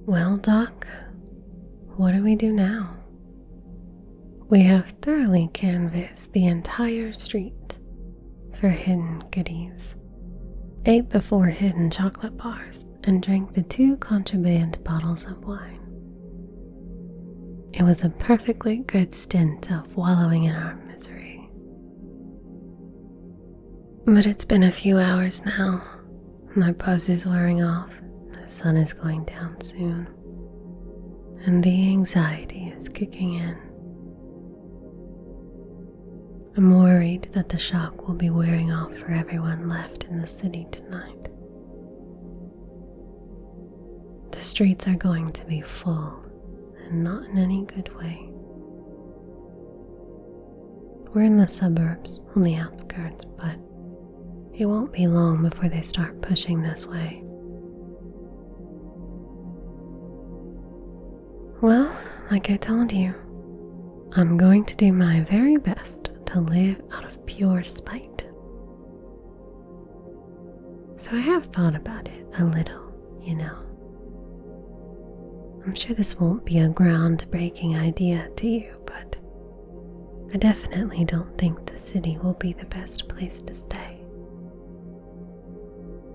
Well, Doc, what do we do now? We have thoroughly canvassed the entire street for hidden goodies, ate the 4 hidden chocolate bars, and drank the 2 contraband bottles of wine. It was a perfectly good stint of wallowing in our misery. But it's been a few hours now. My buzz is wearing off, the sun is going down soon, and the anxiety is kicking in. I'm worried that the shock will be wearing off for everyone left in the city tonight. The streets are going to be full, and not in any good way. We're in the suburbs, on the outskirts, but it won't be long before they start pushing this way. Well, like I told you, I'm going to do my very best to live out of pure spite. So I have thought about it a little, you know. I'm sure this won't be a groundbreaking idea to you, but I definitely don't think the city will be the best place to stay.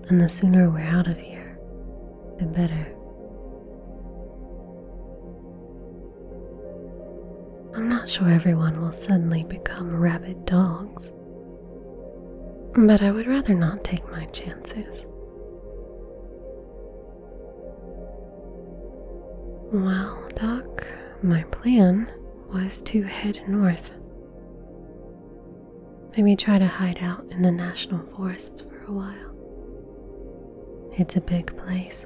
And the sooner we're out of here, the better. I'm not sure everyone will suddenly become rabid dogs, but I would rather not take my chances. Well, Doc, my plan was to head north. Maybe try to hide out in the national forests for a while. It's a big place.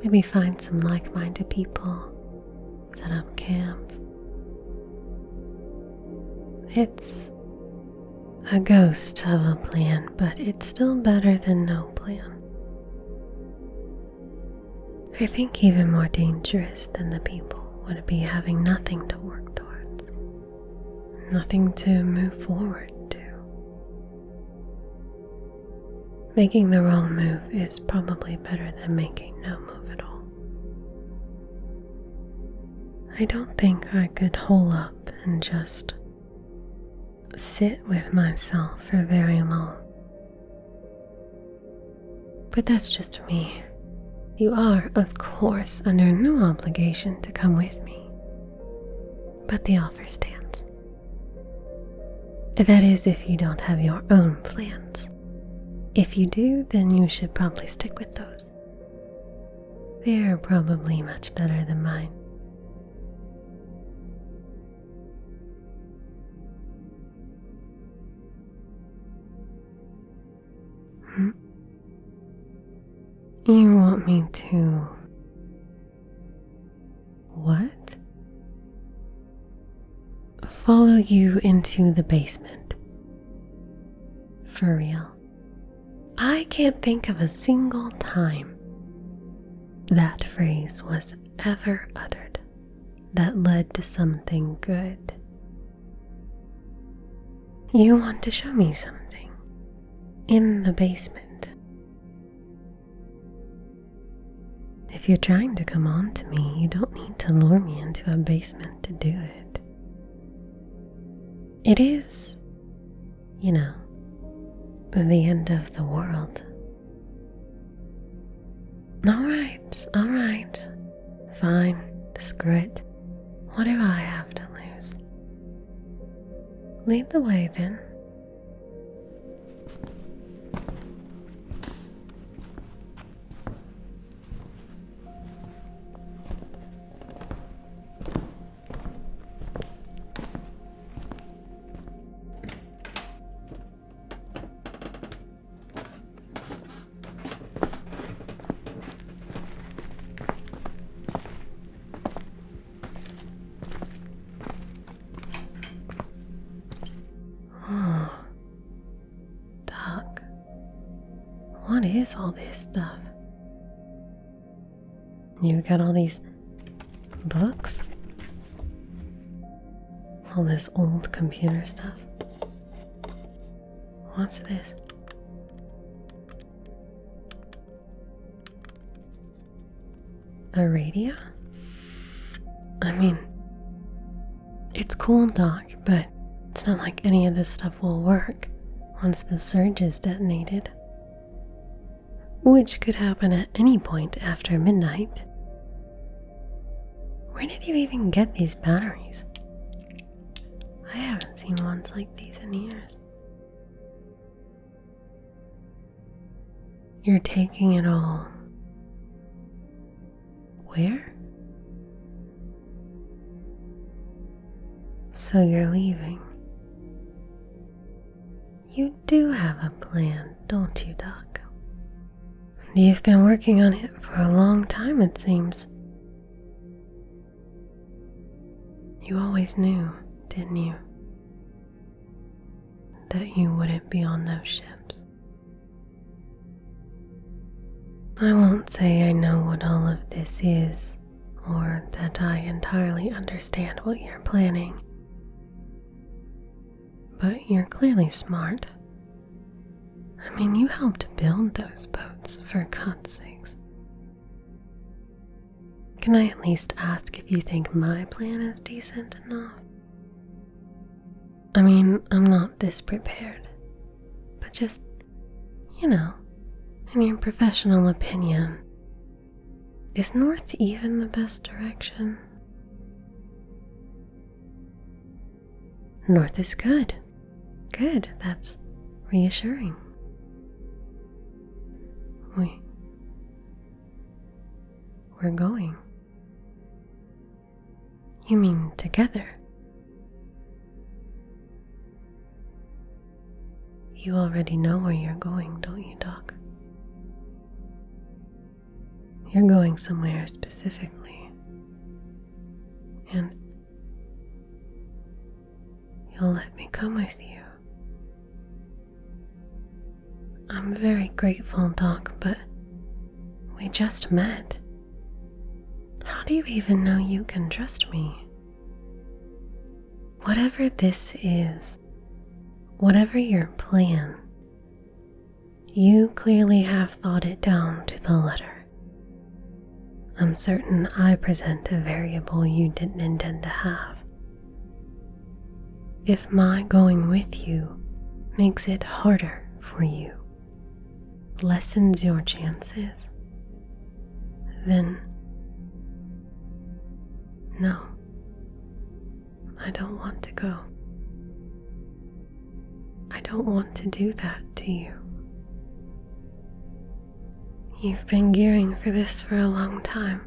Maybe find some like-minded people, set up camp. It's a ghost of a plan, but it's still better than no plan. I think even more dangerous than the people would be having nothing to work towards, nothing to move forward to. Making the wrong move is probably better than making no move at all. I don't think I could hole up and just sit with myself for very long. But that's just me. You are, of course, under no obligation to come with me. But the offer stands. That is, if you don't have your own plans. If you do, then you should probably stick with those. They're probably much better than mine. You want me to... what? Follow you into the basement. For real. I can't think of a single time that phrase was ever uttered that led to something good. You want to show me something in the basement. If you're trying to come on to me, you don't need to lure me into a basement to do it. It is, you know, the end of the world. Alright. Fine, screw it. What do I have to lose? Lead the way then. What is all this stuff? You got all these books? All this old computer stuff? What's this? A radio? I mean, it's cool, Doc, but it's not like any of this stuff will work once the surge is detonated. Which could happen at any point after midnight. Where did you even get these batteries? I haven't seen ones like these in years. You're taking it all. Where? So you're leaving. You do have a plan, don't you, Doc? You've been working on it for a long time, it seems. You always knew, didn't you, that you wouldn't be on those ships. I won't say I know what all of this is, or that I entirely understand what you're planning. But you're clearly smart. I mean, you helped build those boats, for God's sakes. Can I at least ask if you think my plan is decent enough? I mean, I'm not this prepared, but just, in your professional opinion, is north even the best direction? North is good. Good, that's reassuring. We're going. You mean together? You already know where you're going, don't you, Doc? You're going somewhere specifically. And you'll let me come with you. I'm very grateful, Doc, but we just met. How do you even know you can trust me? Whatever this is, whatever your plan, you clearly have thought it down to the letter. I'm certain I present a variable you didn't intend to have. If my going with you makes it harder for you, lessens your chances, then no, I don't want to go. I don't want to do that to you. You've been gearing for this for a long time.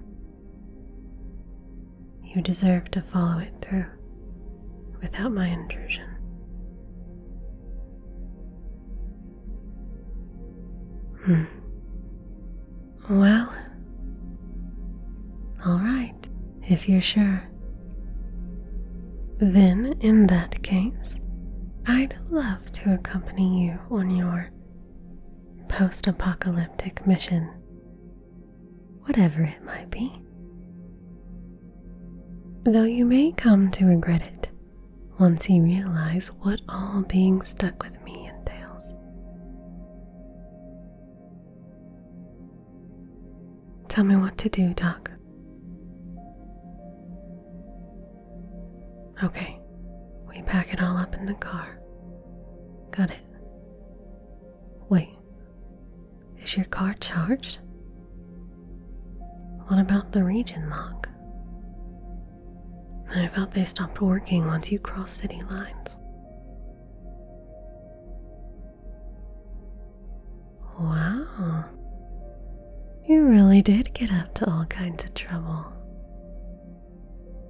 You deserve to follow it through without my intrusion. Well, all right, if you're sure. Then, in that case, I'd love to accompany you on your post-apocalyptic mission, whatever it might be. Though you may come to regret it once you realize what all being stuck with me entails. Tell me what to do, Doc. Okay, we pack it all up in the car. Got it. Wait, is your car charged? What about the region lock? I thought they stopped working once you cross city lines. Wow, you really did get up to all kinds of trouble.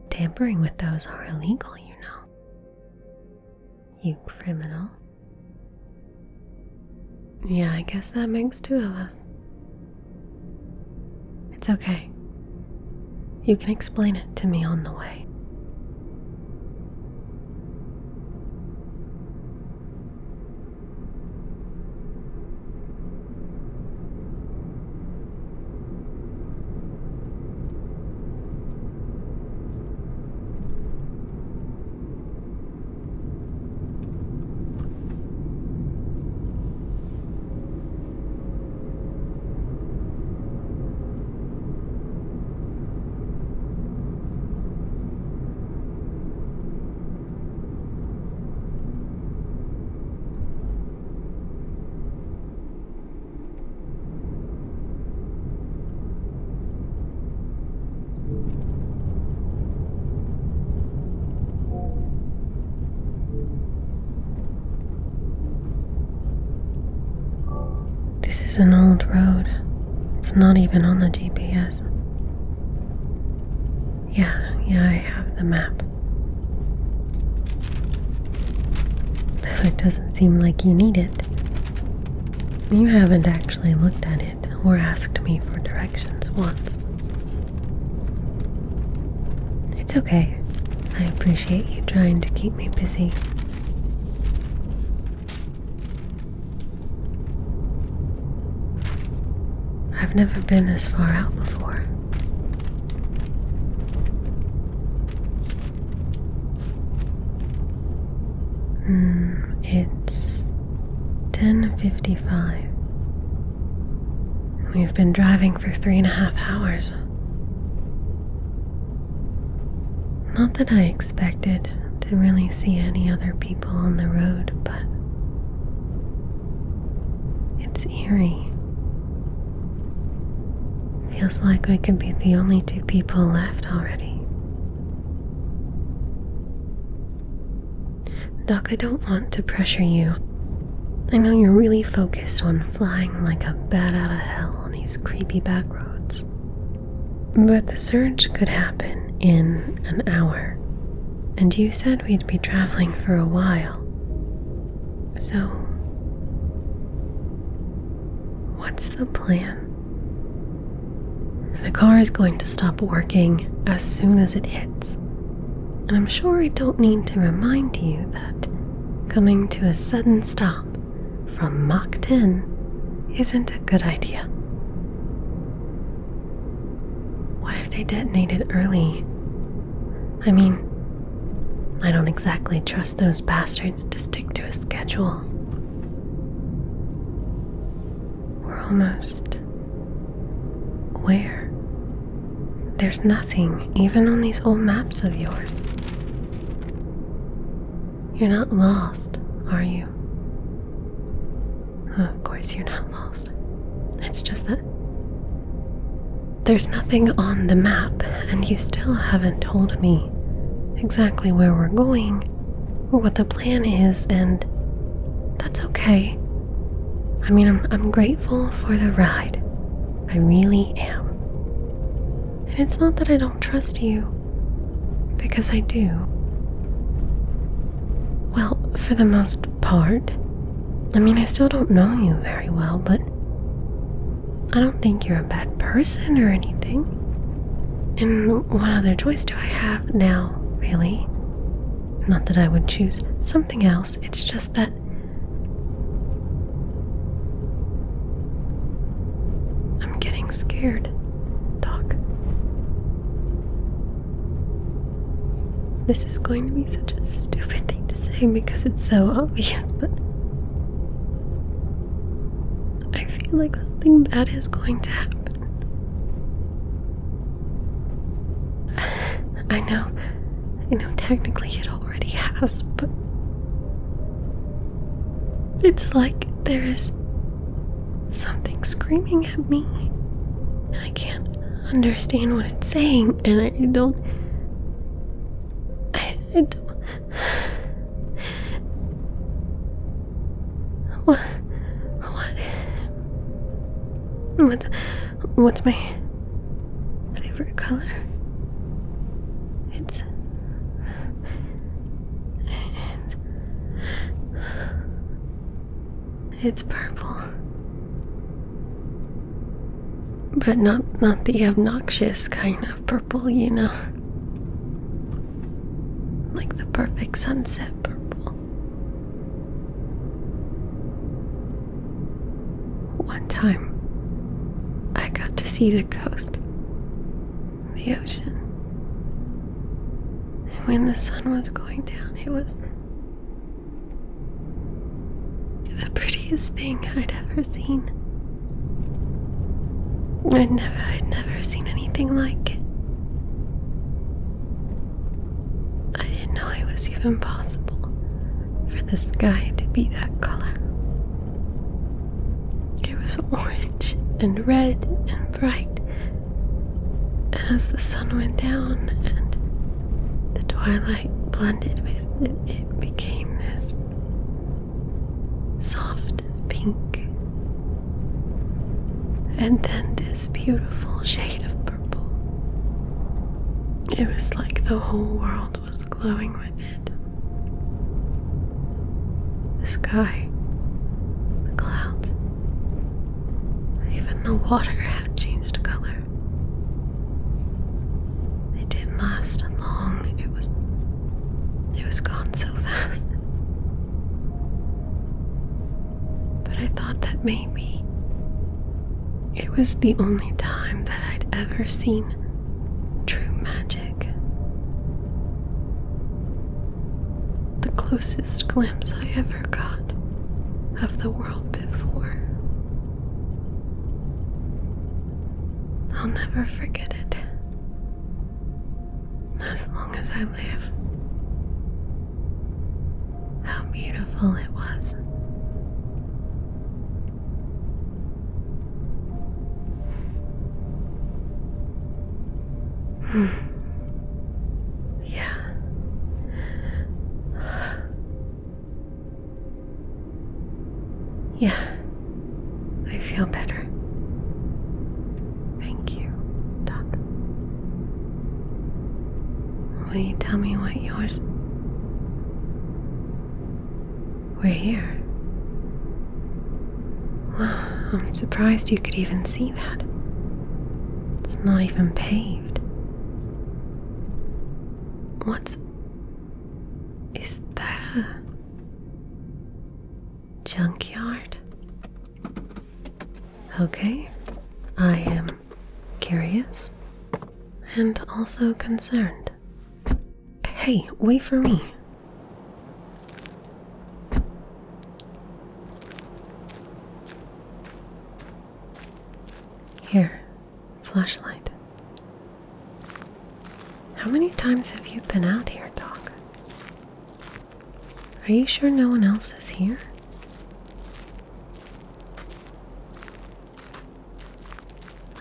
Tampering with those are illegal, you know. You criminal. Yeah, I guess that makes two of us. It's okay. You can explain it to me on the way. is an old road. It's not even on the GPS. Yeah, I have the map. Though it doesn't seem like you need it. You haven't actually looked at it or asked me for directions once. It's okay. I appreciate you trying to keep me busy. I've never been this far out before. It's 10:55. We've been driving for 3.5 hours. Not that I expected to really see any other people on the road, but it's eerie. Feels like we could be the only 2 people left already. Doc, I don't want to pressure you. I know you're really focused on flying like a bat out of hell on these creepy back roads. But the surge could happen in an hour, and you said we'd be traveling for a while. So, what's the plan? The car is going to stop working as soon as it hits. And I'm sure I don't need to remind you that coming to a sudden stop from Mach 10 isn't a good idea. What if they detonated early? I mean, I don't exactly trust those bastards to stick to a schedule. We're almost... where? There's nothing, even on these old maps of yours. You're not lost, are you? Oh, of course you're not lost. It's just that there's nothing on the map, and you still haven't told me exactly where we're going or what the plan is, and that's okay. I mean, I'm grateful for the ride. I really am. And it's not that I don't trust you, because I do. Well, for the most part. I mean, I still don't know you very well, but I don't think you're a bad person or anything. And what other choice do I have now, really? Not that I would choose something else, it's just that I'm getting scared, Doc. This is going to be such a stupid thing to say because it's so obvious, but I feel like something bad is going to happen. I know technically it already has, but it's like there is something screaming at me, and I can't understand what it's saying, and I don't. What's my favorite color? It's purple. But not the obnoxious kind of purple, you know. Like the perfect sunset purple. One time, I got to see the coast, the ocean. And when the sun was going down, it was the prettiest thing I'd ever seen. I'd never seen anything like it. I didn't know it was even possible for the sky to be that color. It was orange and red and bright. And as the sun went down and the twilight blended with it, it became this soft pink. and then this beautiful shade of purple. It was like the whole world was glowing with it. The sky, the clouds, even the water had changed color. It didn't last long. It was gone so fast. But I thought that maybe it was the only time that I'd ever seen true magic. The closest glimpse I ever got of the world before. I'll never forget it. As long as I live. How beautiful it was. Yeah. Yeah. I feel better. Thank you, Doc. Will you tell me what yours? We're here. Wow, I'm surprised you could even see that. It's not even paved. Is that a junkyard? Okay, I am curious and also concerned. Hey, wait for me. Here, flashlight. How many times have you been out here, Doc? Are you sure no one else is here?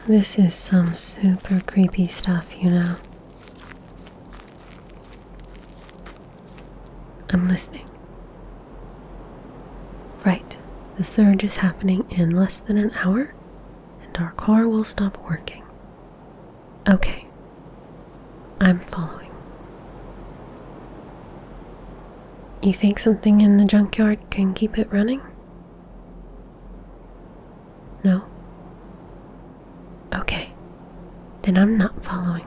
This is some super creepy stuff, you know. I'm listening. Right, the surge is happening in less than an hour, and our car will stop working. Okay. I'm following. You think something in the junkyard can keep it running? No? Okay. Then I'm not following.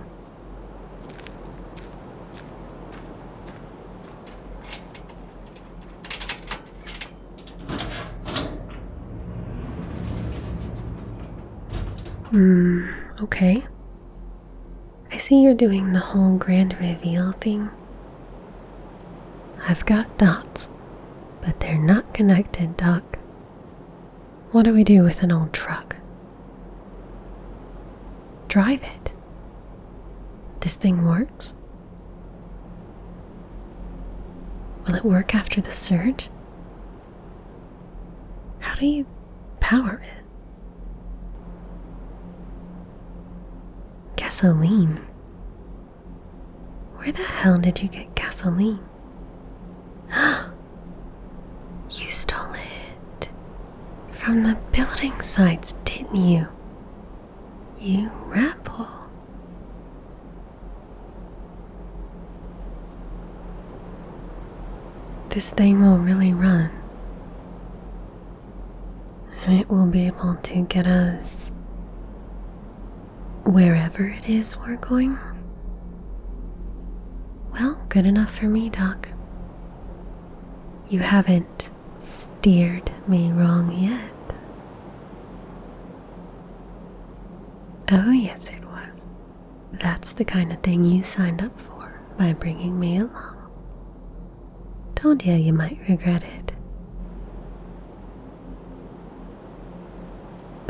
Okay. I see you're doing the whole grand reveal thing. I've got dots, but they're not connected, Doc. What do we do with an old truck? Drive it. This thing works? Will it work after the surge? How do you power it? Gasoline? Where the hell did you get gasoline? You stole it from the building sites, didn't you? You rebel. This thing will really run. And it will be able to get us wherever it is we're going. Well, good enough for me, Doc. You haven't steered me wrong yet. Oh, yes, it was. That's the kind of thing you signed up for by bringing me along. Told you you might regret it.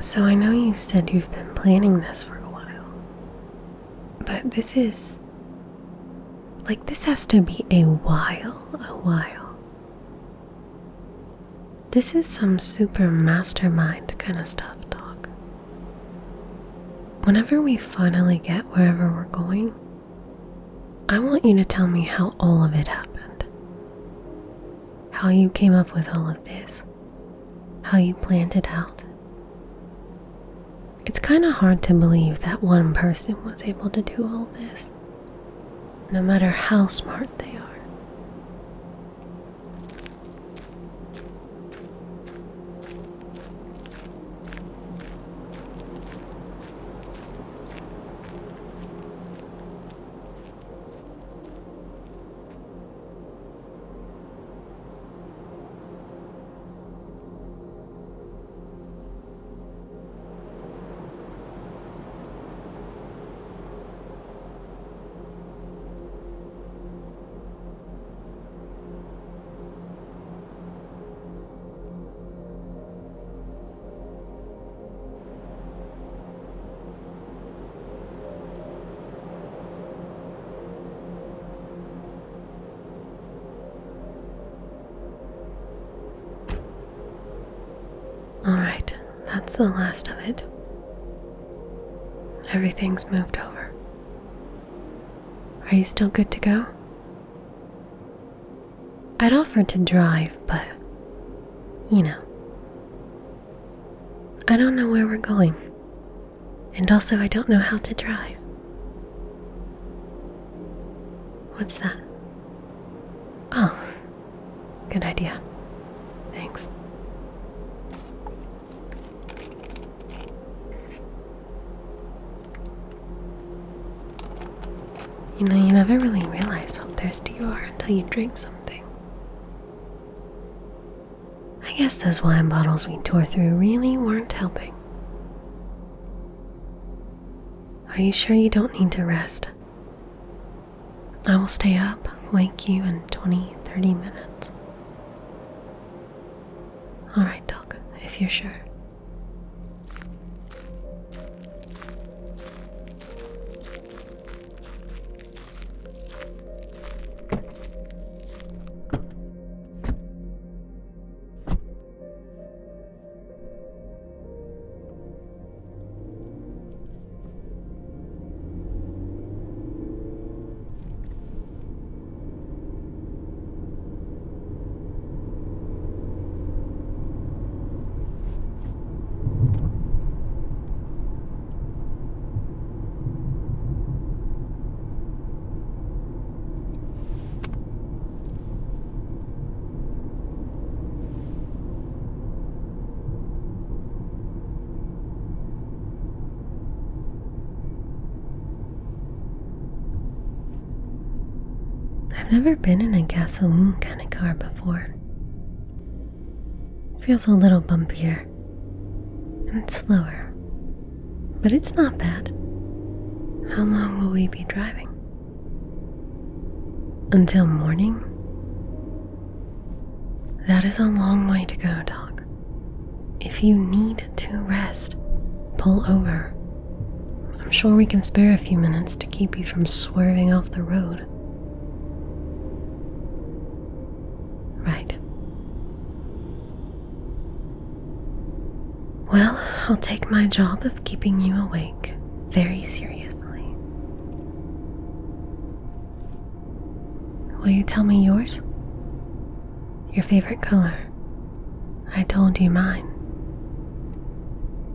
So I know you said you've been planning this for a while. But this has to be a while. This is some super mastermind kind of stuff, Doc. Whenever we finally get wherever we're going, I want you to tell me how all of it happened. How you came up with all of this. How you planned it out. It's kind of hard to believe that one person was able to do all this, no matter how smart they are. Alright, that's the last of it. Everything's moved over. Are you still good to go? I'd offered to drive, but, you know, I don't know where we're going. And also I don't know how to drive. What's that? Oh, good idea. Thanks. You know, you never really realize how thirsty you are until you drink something. I guess those wine bottles we tore through really weren't helping. Are you sure you don't need to rest? I will stay up, wake you in 20-30 minutes. Alright, Doc, if you're sure. I've never been in a gasoline kind of car before. Feels a little bumpier and slower, but it's not bad. How long will we be driving? Until morning? That is a long way to go, Doc. If you need to rest, pull over. I'm sure we can spare a few minutes to keep you from swerving off the road. Right. Well, I'll take my job of keeping you awake very seriously. Will you tell me yours? Your favorite color? I told you mine.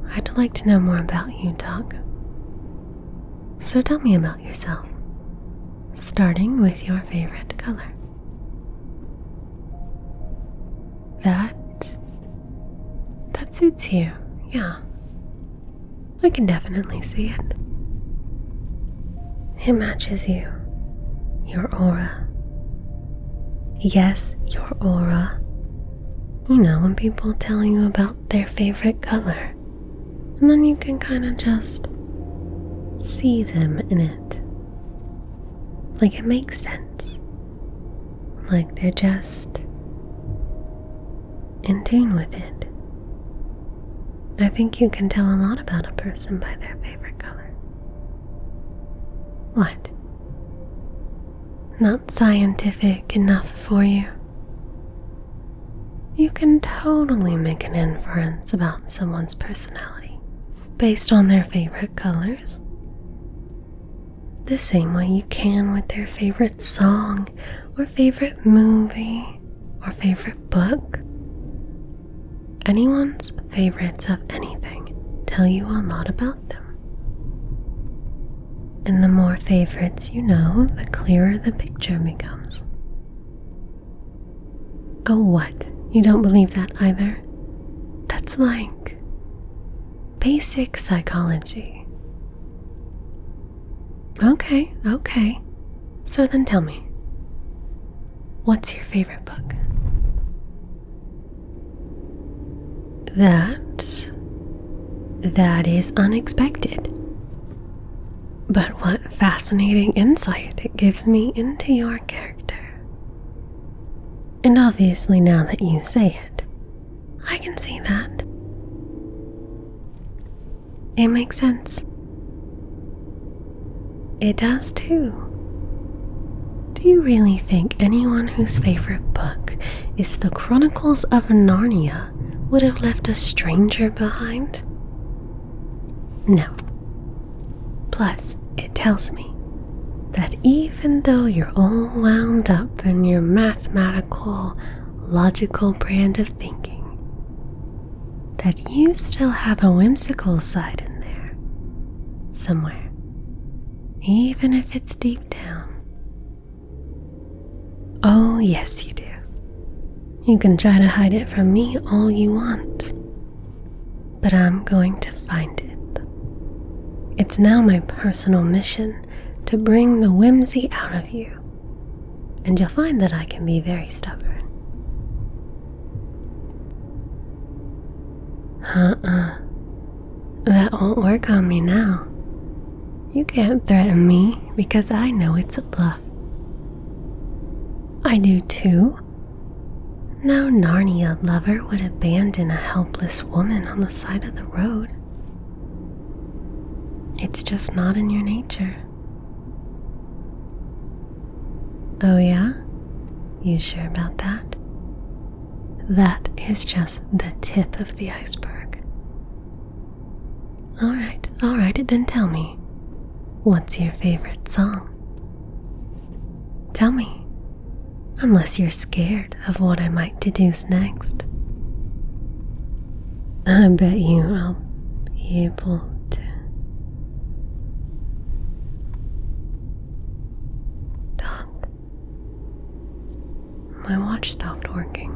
I'd like to know more about you, Doc. So tell me about yourself, starting with your favorite color. That suits you, yeah. I can definitely see it. It matches you. Your aura. Yes, your aura. You know, when people tell you about their favorite color, and then you can kind of just see them in it. Like it makes sense. Like they're just in tune with it. I think you can tell a lot about a person by their favorite color. What? Not scientific enough for you? You can totally make an inference about someone's personality based on their favorite colors. The same way you can with their favorite song or favorite movie or favorite book. Anyone's favorites of anything tell you a lot about them. And the more favorites you know, the clearer the picture becomes. Oh, what? You don't believe that either? That's like basic psychology. Okay. So then tell me, what's your favorite book? That is unexpected. But what fascinating insight it gives me into your character. And obviously now that you say it, I can see that. It makes sense. It does too. Do you really think anyone whose favorite book is The Chronicles of Narnia would have left a stranger behind? No. Plus, it tells me that even though you're all wound up in your mathematical, logical brand of thinking, that you still have a whimsical side in there, somewhere, even if it's deep down. Oh, yes, you do. You can try to hide it from me all you want, but I'm going to find it. It's now my personal mission to bring the whimsy out of you, and you'll find that I can be very stubborn. That won't work on me now. You can't threaten me because I know it's a bluff. I do too. No Narnia lover would abandon a helpless woman on the side of the road. It's just not in your nature. Oh yeah? You sure about that? That is just the tip of the iceberg. Alright, then tell me, what's your favorite song? Tell me, unless you're scared of what I might deduce next. I bet you I'll be able to. Dog, my watch stopped working.